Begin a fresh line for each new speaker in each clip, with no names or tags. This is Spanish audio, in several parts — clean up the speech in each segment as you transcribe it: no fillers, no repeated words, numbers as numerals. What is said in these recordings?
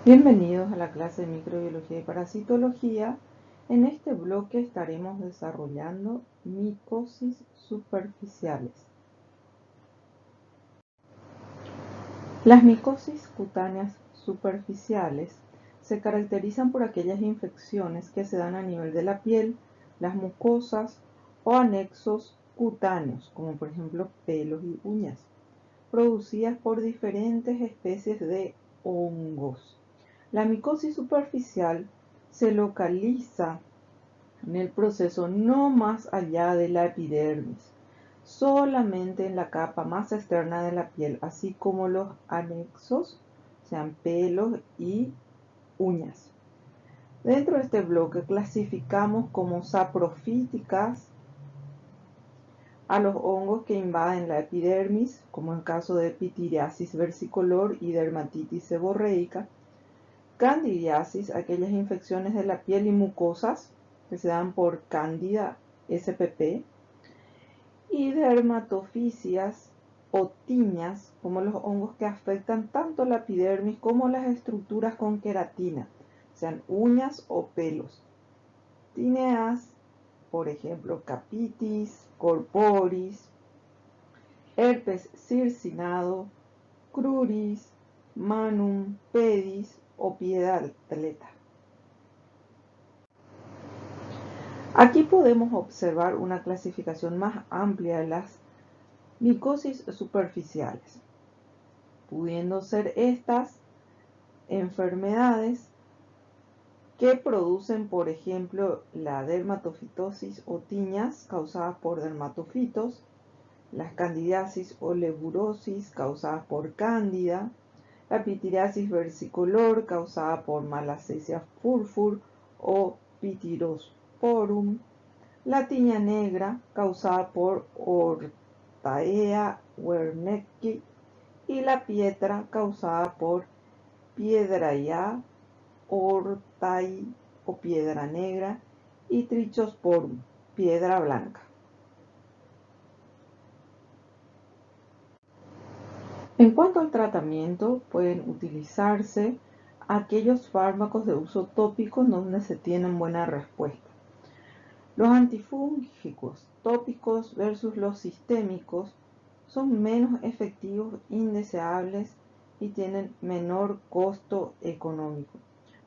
Bienvenidos a la clase de microbiología y parasitología. En este bloque estaremos desarrollando micosis superficiales. Las micosis cutáneas superficiales se caracterizan por aquellas infecciones que se dan a nivel de la piel, las mucosas o anexos cutáneos, como por ejemplo pelos y uñas, producidas por diferentes especies de hongos. La micosis superficial se localiza en el proceso no más allá de la epidermis, solamente en la capa más externa de la piel, así como los anexos, sean pelos y uñas. Dentro de este bloque clasificamos como saprofíticas a los hongos que invaden la epidermis, como en caso de pitiriasis versicolor y dermatitis seborreica, candidiasis, aquellas infecciones de la piel y mucosas que se dan por Candida spp, y dermatofisias o tiñas, como los hongos que afectan tanto la epidermis como las estructuras con queratina, sean uñas o pelos. Tíneas, por ejemplo, capitis, corporis, herpes circinado, cruris, manum, pedis o piedra atleta. Aquí podemos observar una clasificación más amplia de las micosis superficiales, pudiendo ser estas enfermedades que producen, por ejemplo, la dermatofitosis o tiñas causadas por dermatofitos, las candidiasis o leburosis causadas por cándida, la pitiriasis versicolor causada por Malassezia furfur o Pityrosporum, la tiña negra causada por Ortaea wernicki y la pietra causada por Piedraia ortai o piedra negra y Trichosporum, piedra blanca. En cuanto al tratamiento, pueden utilizarse aquellos fármacos de uso tópico donde se tienen buena respuesta. Los antifúngicos tópicos versus los sistémicos son menos efectivos, indeseables y tienen menor costo económico.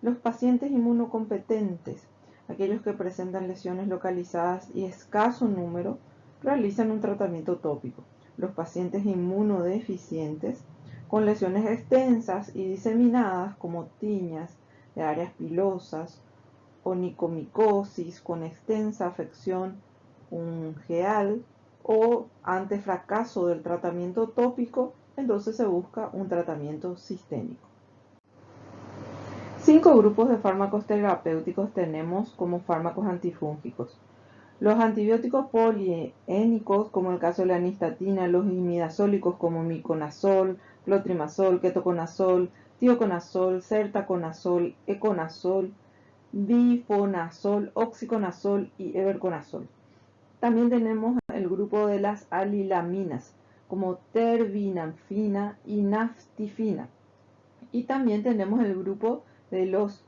Los pacientes inmunocompetentes, aquellos que presentan lesiones localizadas y escaso número, realizan un tratamiento tópico. Los pacientes inmunodeficientes, con lesiones extensas y diseminadas como tiñas de áreas pilosas, onicomicosis con extensa afección ungeal o ante fracaso del tratamiento tópico, entonces se busca un tratamiento sistémico. 5 grupos de fármacos terapéuticos tenemos como fármacos antifúngicos. Los antibióticos poliénicos, como el caso de la anistatina, los imidazólicos como miconazol, clotrimazol, ketoconazol, tioconazol, sertaconazol, econazol, bifonazol, oxiconazol y everconazol. También tenemos el grupo de las alilaminas, como terbinafina y naftifina. Y también tenemos el grupo de los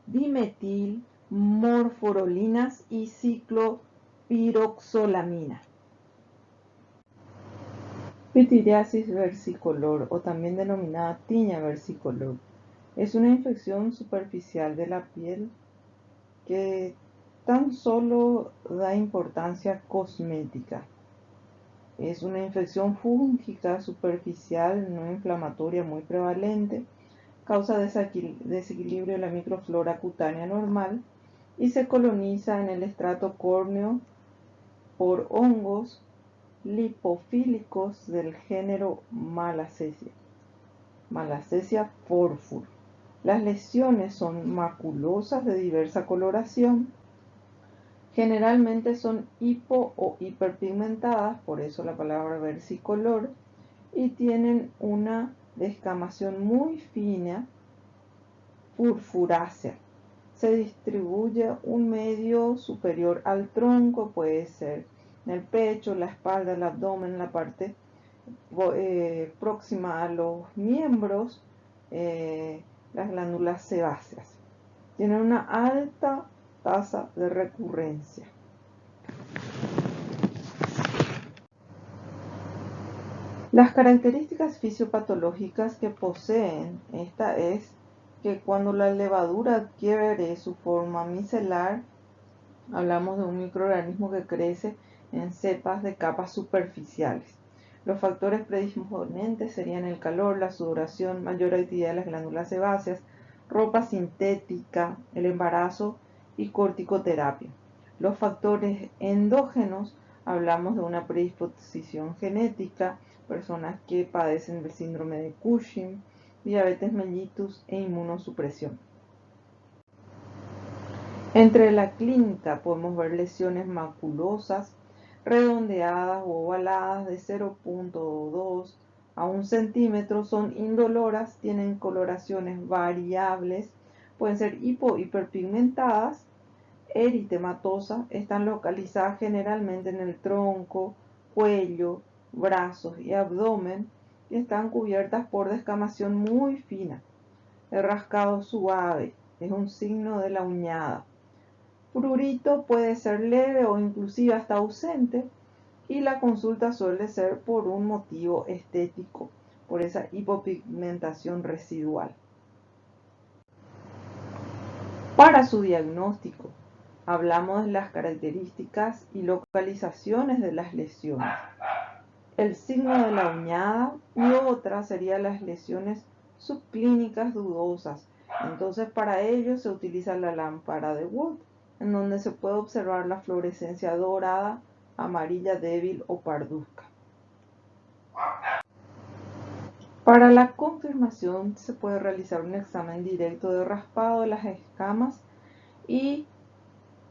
dimetil morforolinas y ciclopiroxolamina. Pitiriasis versicolor, o también denominada tiña versicolor, es una infección superficial de la piel que tan solo da importancia cosmética. Es una infección fúngica superficial no inflamatoria muy prevalente, causa desequilibrio de la microflora cutánea normal y se coloniza en el estrato córneo por hongos lipofílicos del género Malassezia furfur. Las lesiones son maculosas de diversa coloración. Generalmente son hipo o hiperpigmentadas, por eso la palabra versicolor, y tienen una descamación muy fina, purpurácea. Se distribuye un medio superior al tronco, puede ser en el pecho, la espalda, el abdomen, la parte próxima a los miembros, las glándulas sebáceas. Tienen una alta tasa de recurrencia. Las características fisiopatológicas que poseen esta es que cuando la levadura adquiere su forma micelar, hablamos de un microorganismo que crece en cepas de capas superficiales. Los factores predisponentes serían el calor, la sudoración, mayor actividad de las glándulas sebáceas, ropa sintética, el embarazo y corticoterapia. Los factores endógenos, hablamos de una predisposición genética, personas que padecen del síndrome de Cushing, diabetes mellitus e inmunosupresión. Entre la clínica podemos ver lesiones maculosas, redondeadas o ovaladas de 0.2 a 1 centímetro, son indoloras, tienen coloraciones variables, pueden ser hiperpigmentadas, eritematosas, están localizadas generalmente en el tronco, cuello, brazos y abdomen, y están cubiertas por descamación muy fina. El rascado suave es un signo de la uñada. Prurito puede ser leve o inclusive hasta ausente, y la consulta suele ser por un motivo estético, por esa hipopigmentación residual. Para su diagnóstico, hablamos de las características y localizaciones de las lesiones, el signo de la uñada, y otra serían las lesiones subclínicas dudosas. Entonces, para ello se utiliza la lámpara de Wood, en donde se puede observar la fluorescencia dorada, amarilla débil o parduzca. Para la confirmación se puede realizar un examen directo de raspado de las escamas y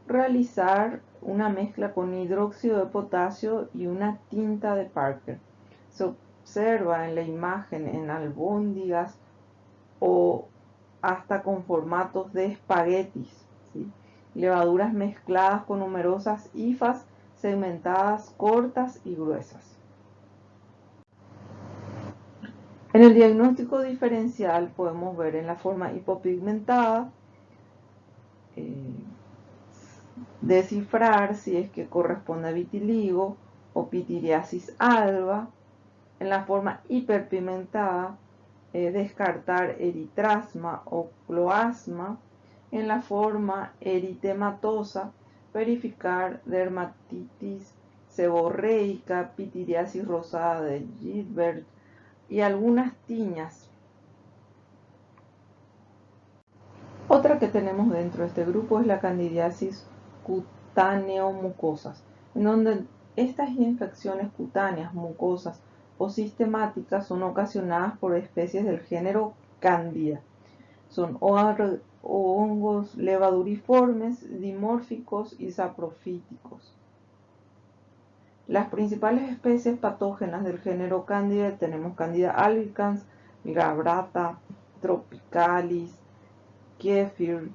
realizar una mezcla con hidróxido de potasio y una tinta de Parker. Se observa en la imagen en albóndigas o hasta con formatos de espaguetis, ¿sí? Levaduras mezcladas con numerosas hifas segmentadas, cortas y gruesas. En el diagnóstico diferencial podemos ver en la forma hipopigmentada, descifrar si es que corresponde a vitiligo o pitiriasis alba. En la forma hiperpigmentada, descartar eritrasma o cloasma. En la forma eritematosa, verificar dermatitis seborreica, pitiriasis rosada de Gilbert y algunas tiñas. Otra que tenemos dentro de este grupo es la candidiasis cutáneo-mucosas, en donde estas infecciones cutáneas, mucosas o sistemáticas son ocasionadas por especies del género Candida. Son hongos levaduriformes, dimórficos y saprofíticos. Las principales especies patógenas del género Candida tenemos Candida albicans, glabrata, tropicalis, Kefir,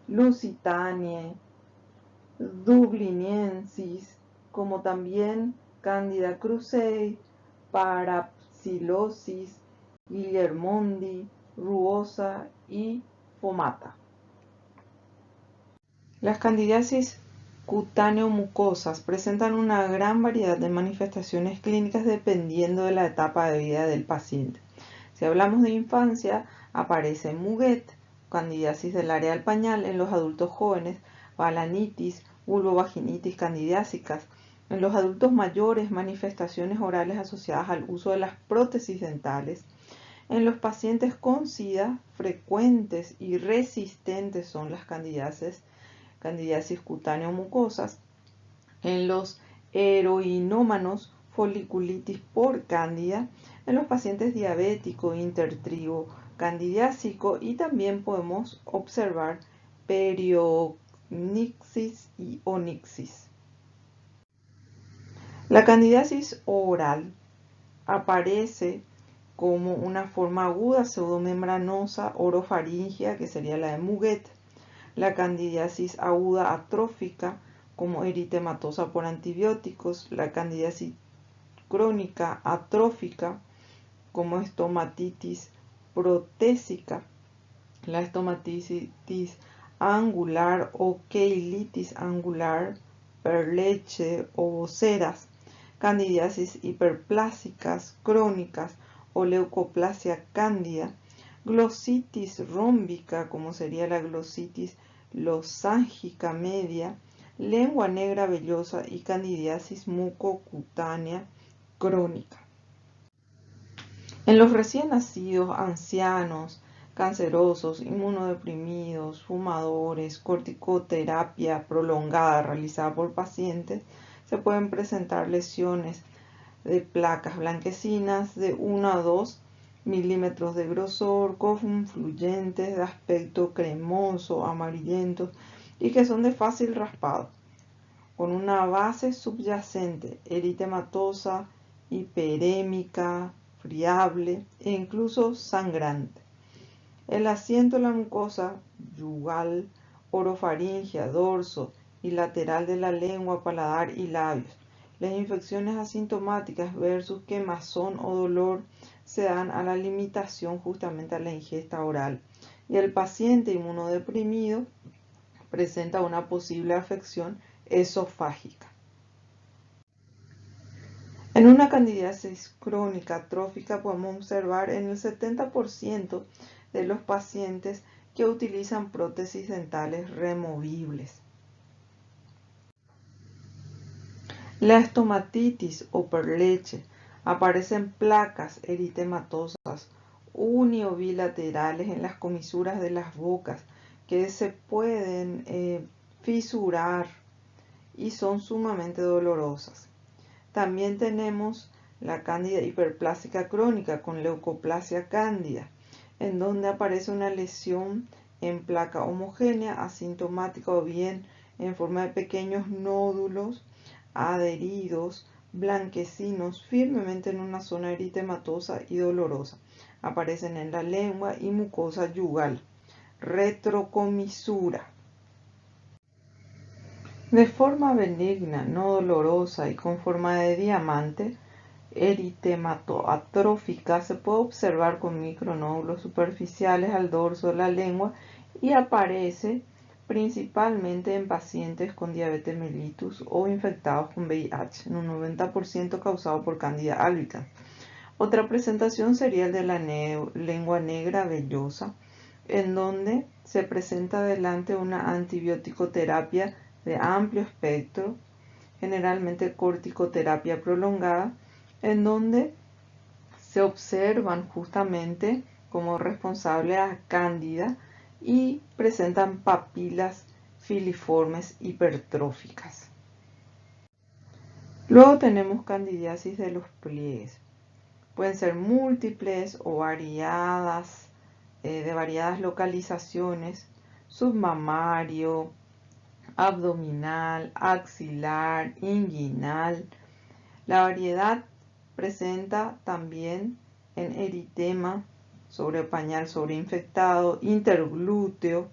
Lusitania, Dubliniensis, como también Candida krusei, Parapsilosis, Guillermondi, ruosa y fomata. Las candidiasis cutáneo-mucosas presentan una gran variedad de manifestaciones clínicas dependiendo de la etapa de vida del paciente. Si hablamos de infancia, aparece muguet, candidiasis del área del pañal; en los adultos jóvenes, balanitis, vulvovaginitis candidiásicas; en los adultos mayores, manifestaciones orales asociadas al uso de las prótesis dentales; en los pacientes con SIDA, frecuentes y resistentes son las candidiasis cutáneo-mucosas; en los heroinómanos, foliculitis por cándida; en los pacientes diabéticos, intertrigo candidiásico; y también podemos observar periodonixis y onixis. La candidiasis oral aparece como una forma aguda pseudomembranosa orofaringia, que sería la de muguet; la candidiasis aguda atrófica, como eritematosa por antibióticos; la candidiasis crónica atrófica, como estomatitis protésica; la estomatitis angular o queilitis angular, perleche o boceras, candidiasis hiperplásicas crónicas o leucoplasia cándida, glositis rómbica, como sería la glositis losángica media, lengua negra vellosa y candidiasis mucocutánea crónica. En los recién nacidos, ancianos, cancerosos, inmunodeprimidos, fumadores, corticoterapia prolongada realizada por pacientes, se pueden presentar lesiones de placas blanquecinas de 1 a 2 milímetros de grosor, confluyentes, de aspecto cremoso, amarillentos y que son de fácil raspado, con una base subyacente eritematosa, hiperémica, friable e incluso sangrante. El asiento de la mucosa yugal, orofaringea, dorso y lateral de la lengua, paladar y labios. Las infecciones asintomáticas versus quemazón o dolor se dan a la limitación justamente a la ingesta oral. Y el paciente inmunodeprimido presenta una posible afección esofágica. En una candidiasis crónica trófica podemos observar en el 70% de los pacientes que utilizan prótesis dentales removibles. La estomatitis o perleche aparecen placas eritematosas uni o bilaterales en las comisuras de las bocas que se pueden fisurar y son sumamente dolorosas. También tenemos la cándida hiperplásica crónica con leucoplasia cándida, en donde aparece una lesión en placa homogénea, asintomática o bien en forma de pequeños nódulos adheridos, blanquecinos, firmemente en una zona eritematosa y dolorosa. Aparecen en la lengua y mucosa yugal. Retrocomisura. De forma benigna, no dolorosa y con forma de diamante, eritematoatrófica, se puede observar con micronódulos superficiales al dorso de la lengua y aparece principalmente en pacientes con diabetes mellitus o infectados con VIH, en un 90% causado por Candida albicans. Otra presentación sería el de la lengua negra vellosa, en donde se presenta delante una antibiótico-terapia de amplio espectro, generalmente corticoterapia prolongada, en donde se observan justamente como responsable a cándida y presentan papilas filiformes hipertróficas. Luego tenemos candidiasis de los pliegues. Pueden ser múltiples o variadas, de variadas localizaciones, submamario, abdominal, axilar, inguinal. La variedad presenta también en eritema sobre pañal sobreinfectado, interglúteo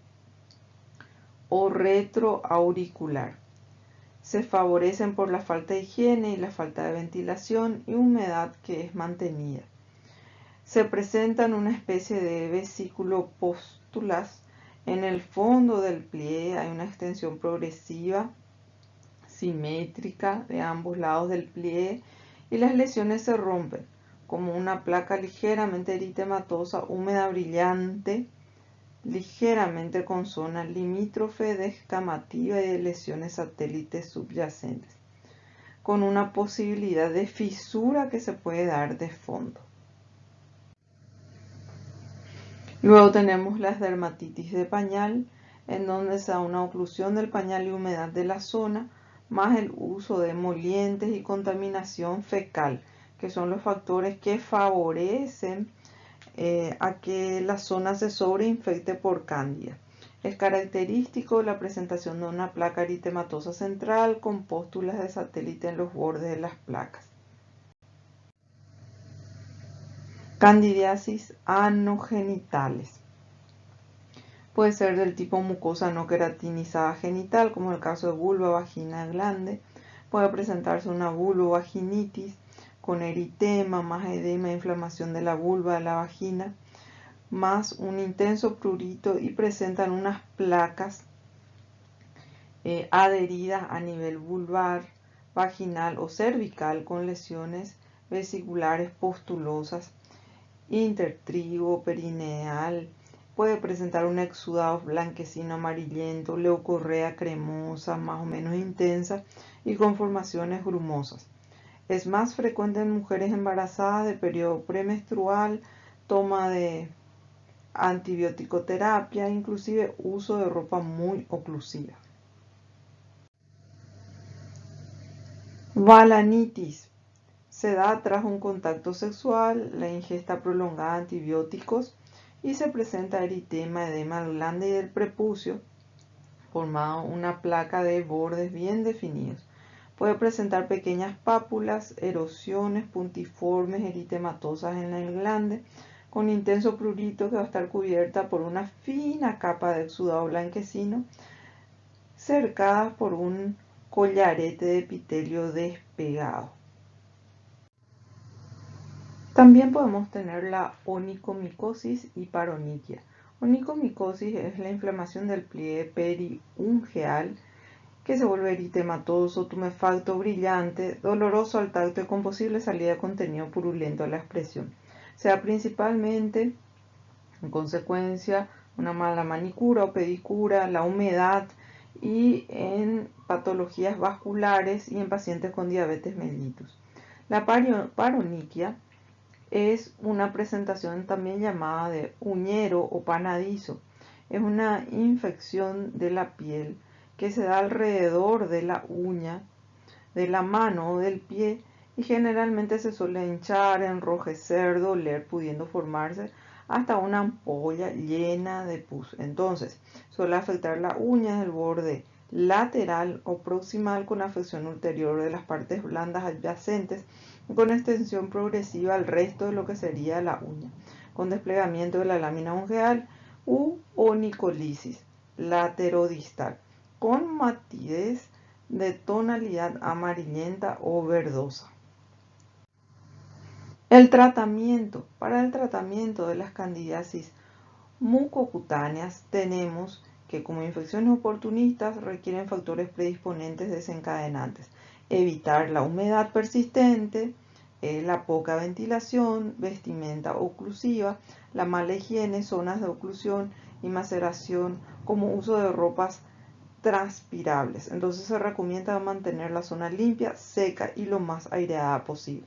o retroauricular. Se favorecen por la falta de higiene y la falta de ventilación y humedad que es mantenida. Se presentan una especie de vesículo-pústulas en el fondo del pliegue. Hay una extensión progresiva, simétrica de ambos lados del pliegue y las lesiones se rompen como una placa ligeramente eritematosa, húmeda, brillante, ligeramente con zona limítrofe, descamativa y de lesiones satélites subyacentes, con una posibilidad de fisura que se puede dar de fondo. Luego tenemos las dermatitis de pañal, en donde se da una oclusión del pañal y humedad de la zona, más el uso de emolientes y contaminación fecal, que son los factores que favorecen a que la zona se sobreinfecte por cándida. Es característico la presentación de una placa eritematosa central con pústulas de satélite en los bordes de las placas. Candidiasis anogenitales. Puede ser del tipo mucosa no queratinizada genital, como el caso de vulva, vagina, glande. Puede presentarse una vulvovaginitis con eritema, más edema e inflamación de la vulva, de la vagina, más un intenso prurito y presentan unas placas adheridas a nivel vulvar, vaginal o cervical con lesiones vesiculares pustulosas, intertrigo, perineal. Puede presentar un exudado blanquecino amarillento, leucorrea cremosa, más o menos intensa y con formaciones grumosas. Es más frecuente en mujeres embarazadas de periodo premenstrual, toma de antibiótico-terapia, inclusive uso de ropa muy oclusiva. Balanitis. Se da tras un contacto sexual, la ingesta prolongada de antibióticos y se presenta eritema, edema del glande y del prepucio, formado una placa de bordes bien definidos. Puede presentar pequeñas pápulas, erosiones puntiformes eritematosas en el glande, con intenso prurito que va a estar cubierta por una fina capa de exudado blanquecino, cercadas por un collarete de epitelio despegado. También podemos tener la onicomicosis y paroniquia. Onicomicosis es la inflamación del pliegue periungueal que se vuelve eritematoso, tumefacto, brillante, doloroso al tacto y con posible salida de contenido purulento a la expresión. Se da principalmente en consecuencia una mala manicura o pedicura, la humedad y en patologías vasculares y en pacientes con diabetes mellitus. La paroniquia es una presentación también llamada de uñero o panadizo. Es una infección de la piel que se da alrededor de la uña, de la mano o del pie y generalmente se suele hinchar, enrojecer, doler, pudiendo formarse hasta una ampolla llena de pus. Entonces, suele afectar la uña del borde lateral o proximal con afección ulterior de las partes blandas adyacentes con extensión progresiva al resto de lo que sería la uña, con desplegamiento de la lámina ungueal u onicolisis laterodistal, con matidez de tonalidad amarillenta o verdosa. El tratamiento. Para el tratamiento de las candidiasis mucocutáneas tenemos que como infecciones oportunistas requieren factores predisponentes desencadenantes. Evitar la humedad persistente, la poca ventilación, vestimenta oclusiva, la mala higiene, zonas de oclusión y maceración como uso de ropas transpirables. Entonces se recomienda mantener la zona limpia, seca y lo más aireada posible.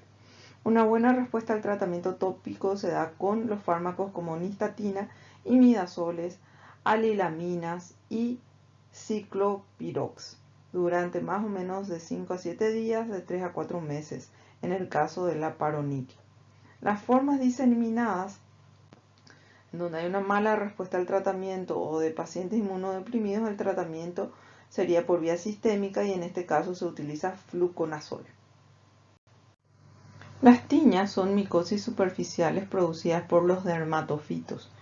Una buena respuesta al tratamiento tópico se da con los fármacos como nistatina, imidazoles, alilaminas y ciclopirox durante más o menos de 5 a 7 días, de 3 a 4 meses, en el caso de la paroniquia. Las formas diseminadas, donde hay una mala respuesta al tratamiento o de pacientes inmunodeprimidos, el tratamiento sería por vía sistémica y en este caso se utiliza fluconazol. Las tiñas son micosis superficiales producidas por los dermatofitos,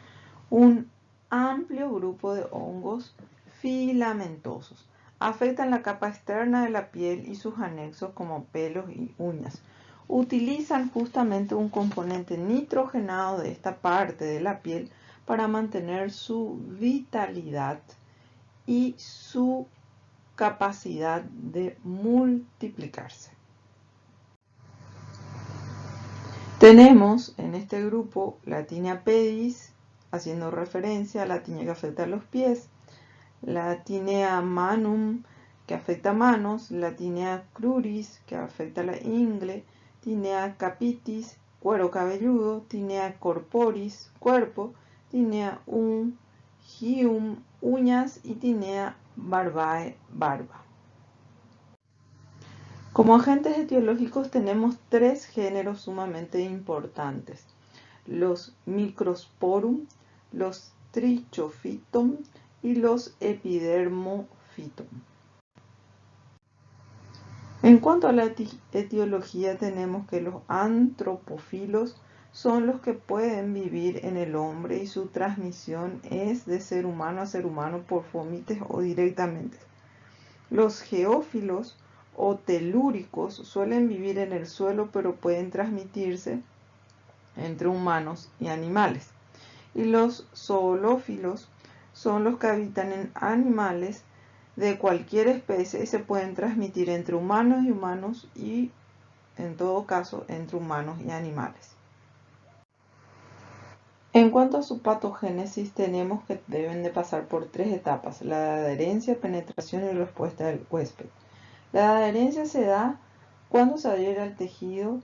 un amplio grupo de hongos filamentosos. Afectan la capa externa de la piel y sus anexos como pelos y uñas. Utilizan justamente un componente nitrogenado de esta parte de la piel para mantener su vitalidad y su capacidad de multiplicarse. Tenemos en este grupo la tinea pedis, haciendo referencia a la tinea que afecta a los pies, la tinea manum, que afecta a manos, la tinea cruris, que afecta a la ingle, tinea capitis, cuero cabelludo, tinea corporis, cuerpo, tinea unguium, uñas y tinea barbae, barba. Como agentes etiológicos tenemos 3 géneros sumamente importantes: los Microsporum, los Trichophyton y los Epidermophyton. En cuanto a la etiología, tenemos que los antropófilos son los que pueden vivir en el hombre y su transmisión es de ser humano a ser humano por fomites o directamente. Los geófilos o telúricos suelen vivir en el suelo pero pueden transmitirse entre humanos y animales. Y los zoolófilos son los que habitan en animales de cualquier especie y se pueden transmitir entre humanos y humanos y, en todo caso, entre humanos y animales. En cuanto a su patogénesis, tenemos que deben de pasar por 3 etapas: la adherencia, penetración y respuesta del huésped. La adherencia se da cuando se adhiere al tejido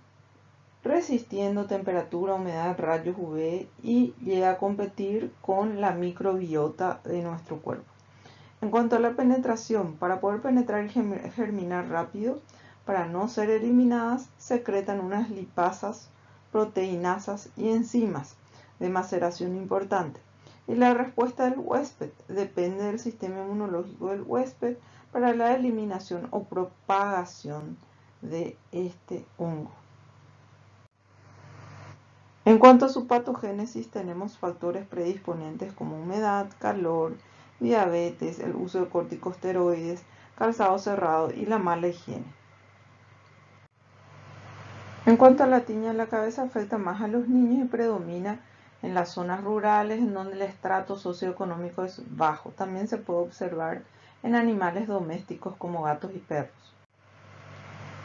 resistiendo temperatura, humedad, rayos UV y llega a competir con la microbiota de nuestro cuerpo. En cuanto a la penetración, para poder penetrar y germinar rápido, para no ser eliminadas, secretan unas lipasas, proteinasas y enzimas de maceración importante. Y la respuesta del huésped depende del sistema inmunológico del huésped para la eliminación o propagación de este hongo. En cuanto a su patogénesis, tenemos factores predisponentes como humedad, calor, diabetes, el uso de corticosteroides, calzado cerrado y la mala higiene. En cuanto a la tiña de la cabeza, afecta más a los niños y predomina en las zonas rurales en donde el estrato socioeconómico es bajo. También se puede observar en animales domésticos como gatos y perros.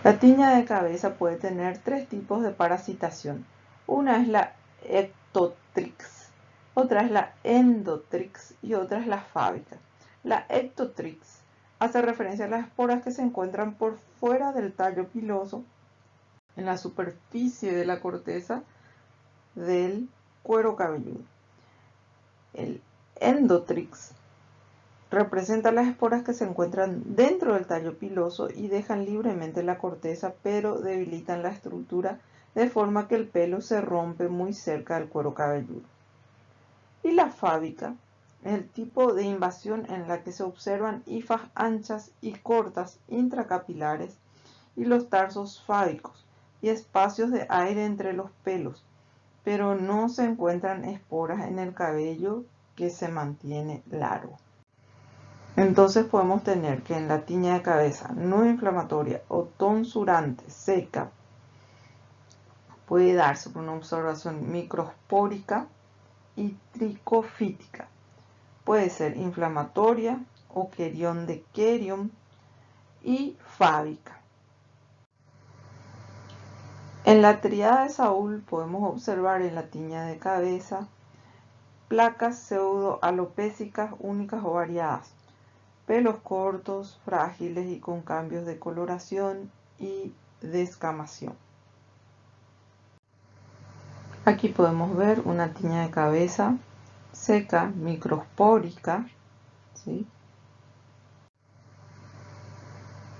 La tiña de cabeza puede tener 3 tipos de parasitación. Una es la ectotrix, otra es la endotrix y otra es la fábica. La ectotrix hace referencia a las esporas que se encuentran por fuera del tallo piloso, en la superficie de la corteza del cuero cabelludo. El endotrix representa las esporas que se encuentran dentro del tallo piloso y dejan libremente la corteza, pero debilitan la estructura de forma que el pelo se rompe muy cerca del cuero cabelludo. Y la fábica es el tipo de invasión en la que se observan hifas anchas y cortas intracapilares y los tarsos fábicos y espacios de aire entre los pelos, pero no se encuentran esporas en el cabello que se mantiene largo. Entonces podemos tener que en la tiña de cabeza no inflamatoria o tonsurante seca puede darse por una observación microspórica y tricofítica. Puede ser inflamatoria o querión de querión y fábica. En la tríada de Saúl podemos observar en la tiña de cabeza placas pseudoalopécicas únicas o variadas, pelos cortos, frágiles y con cambios de coloración y descamación. Aquí podemos ver una tiña de cabeza seca, microspórica, ¿sí?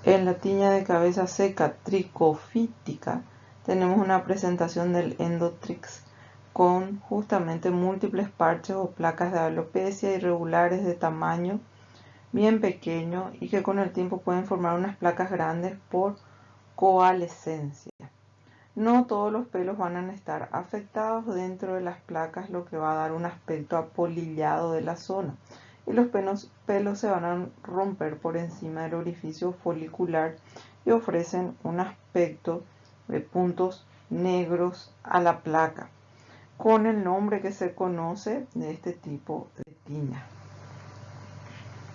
En la tiña de cabeza seca tricofítica tenemos una presentación del endotrix con justamente múltiples parches o placas de alopecia irregulares de tamaño bien pequeño y que con el tiempo pueden formar unas placas grandes por coalescencia. No todos los pelos van a estar afectados dentro de las placas, lo que va a dar un aspecto apolillado de la zona. Y los pelos se van a romper por encima del orificio folicular y ofrecen un aspecto de puntos negros a la placa, con el nombre que se conoce de este tipo de tiña.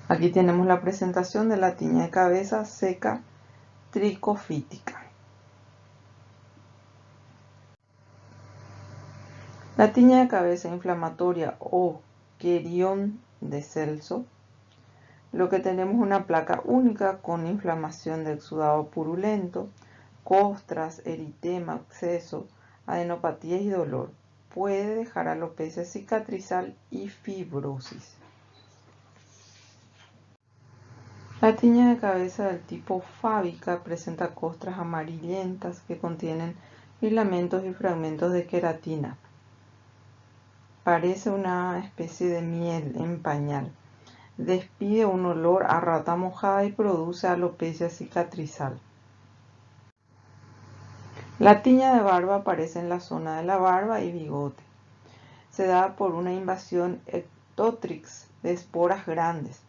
Aquí tenemos la presentación de la tiña de cabeza seca tricofítica. La tiña de cabeza inflamatoria o querión de Celso, lo que tenemos una placa única con inflamación de exudado purulento, costras, eritema, absceso, adenopatía y dolor. Puede dejar alopecia cicatrizal y fibrosis. La tiña de cabeza del tipo fábica presenta costras amarillentas que contienen filamentos y fragmentos de queratina. Parece una especie de miel en pañal. Despide un olor a rata mojada y produce alopecia cicatrizal. La tiña de barba aparece en la zona de la barba y bigote. Se da por una invasión ectotrix de esporas grandes.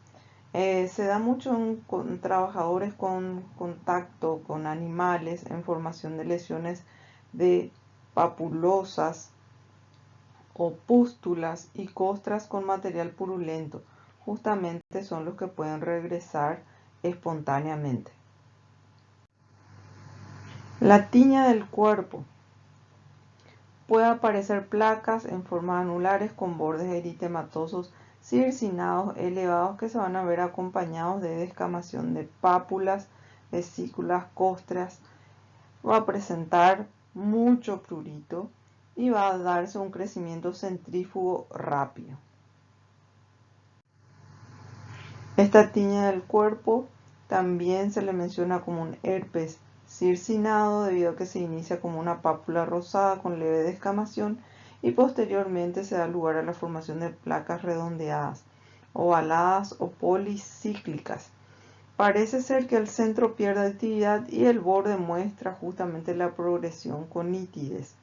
Se da mucho en trabajadores con contacto con animales en formación de lesiones de papulosas o pústulas y costras con material purulento. Justamente son los que pueden regresar espontáneamente. La tiña del cuerpo. Puede aparecer placas en formas anulares con bordes eritematosos circinados elevados que se van a ver acompañados de descamación de pápulas, vesículas, costras. Va a presentar mucho prurito y va a darse un crecimiento centrífugo rápido. Esta tiña del cuerpo también se le menciona como un herpes circinado debido a que se inicia como una pápula rosada con leve descamación y posteriormente se da lugar a la formación de placas redondeadas, ovaladas o policíclicas. Parece ser que el centro pierde actividad y el borde muestra justamente la progresión con nitidez.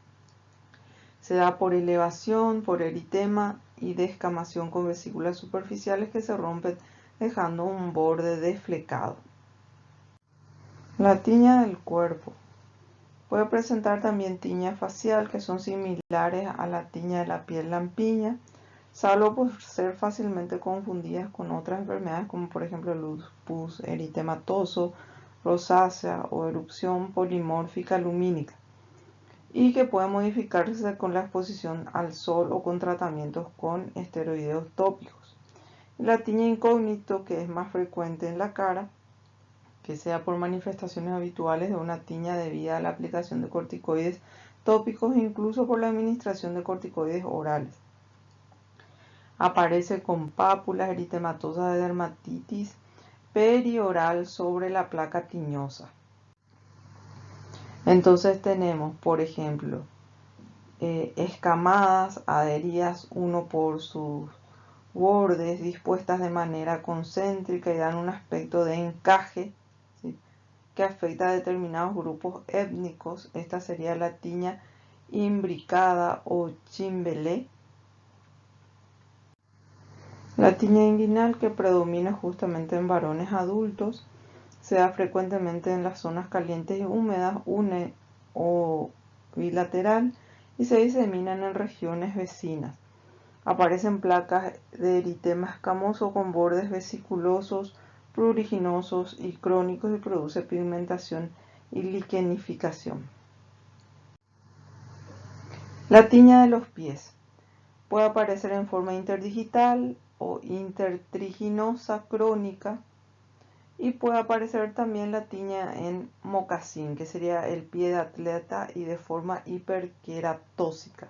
Se da por elevación, por eritema y descamación con vesículas superficiales que se rompen dejando un borde desflecado. La tiña del cuerpo. Puede presentar también tiña facial que son similares a la tiña de la piel lampiña, salvo por ser fácilmente confundidas con otras enfermedades como por ejemplo el lupus eritematoso, rosácea o erupción polimórfica lumínica, y que puede modificarse con la exposición al sol o con tratamientos con esteroides tópicos. La tiña incógnito, que es más frecuente en la cara, que sea por manifestaciones habituales de una tiña debida a la aplicación de corticoides tópicos e incluso por la administración de corticoides orales. Aparece con pápulas eritematosas de dermatitis perioral sobre la placa tiñosa. Entonces tenemos, por ejemplo, escamadas adheridas uno por sus bordes, dispuestas de manera concéntrica y dan un aspecto de encaje, ¿sí?, que afecta a determinados grupos étnicos. Esta sería la tiña imbricada o chimbelé. La tiña inguinal, que predomina justamente en varones adultos, se da frecuentemente en las zonas calientes y húmedas, une o bilateral, y se diseminan en regiones vecinas. Aparecen placas de eritema escamoso con bordes vesiculosos, pruriginosos y crónicos y produce pigmentación y liquenificación. La tiña de los pies. Puede aparecer en forma interdigital o intertriginosa crónica y puede aparecer también la tiña en mocasín, que sería el pie de atleta y de forma hiperqueratósica,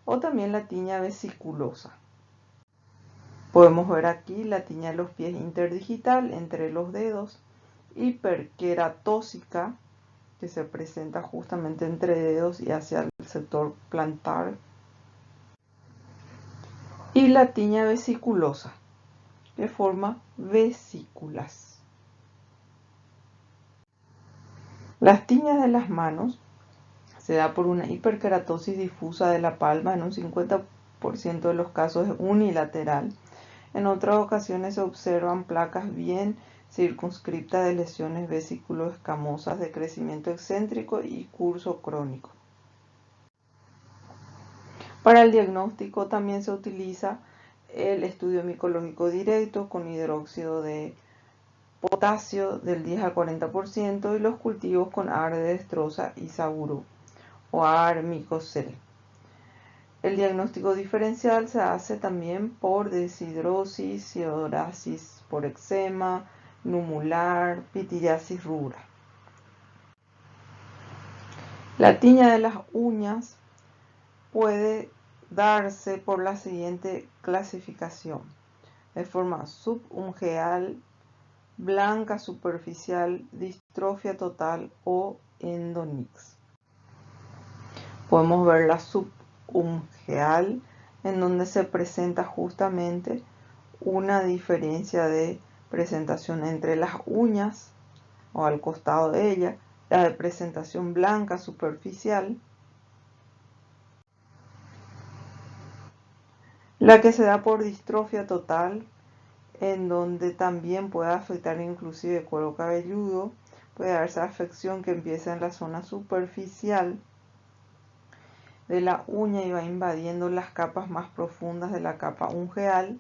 o también la tiña vesiculosa. Podemos ver aquí la tiña de los pies interdigital entre los dedos, hiperqueratósica, que se presenta justamente entre dedos y hacia el sector plantar, y la tiña vesiculosa, que forma vesículas. Las tiñas de las manos se da por una hiperkeratosis difusa de la palma, en un 50% de los casos es unilateral. En otras ocasiones se observan placas bien circunscriptas de lesiones vesículo-escamosas de crecimiento excéntrico y curso crónico. Para el diagnóstico también se utiliza el estudio micológico directo con hidróxido de potasio del 10 al 40% y los cultivos con AR de destroza y saburo o AR micocel. El diagnóstico diferencial se hace también por deshidrosis, psoriasis por eczema, numular, pitiriasis rubra. La tiña de las uñas puede darse por la siguiente clasificación: de forma subungueal, blanca superficial, distrofia total o endonix. Podemos ver la subungueal, en donde se presenta justamente una diferencia de presentación entre las uñas o al costado de ella, la de presentación blanca superficial, la que se da por distrofia total, en donde también puede afectar inclusive cuero cabelludo, puede darse afección que empieza en la zona superficial, de la uña y va invadiendo las capas más profundas de la capa ungueal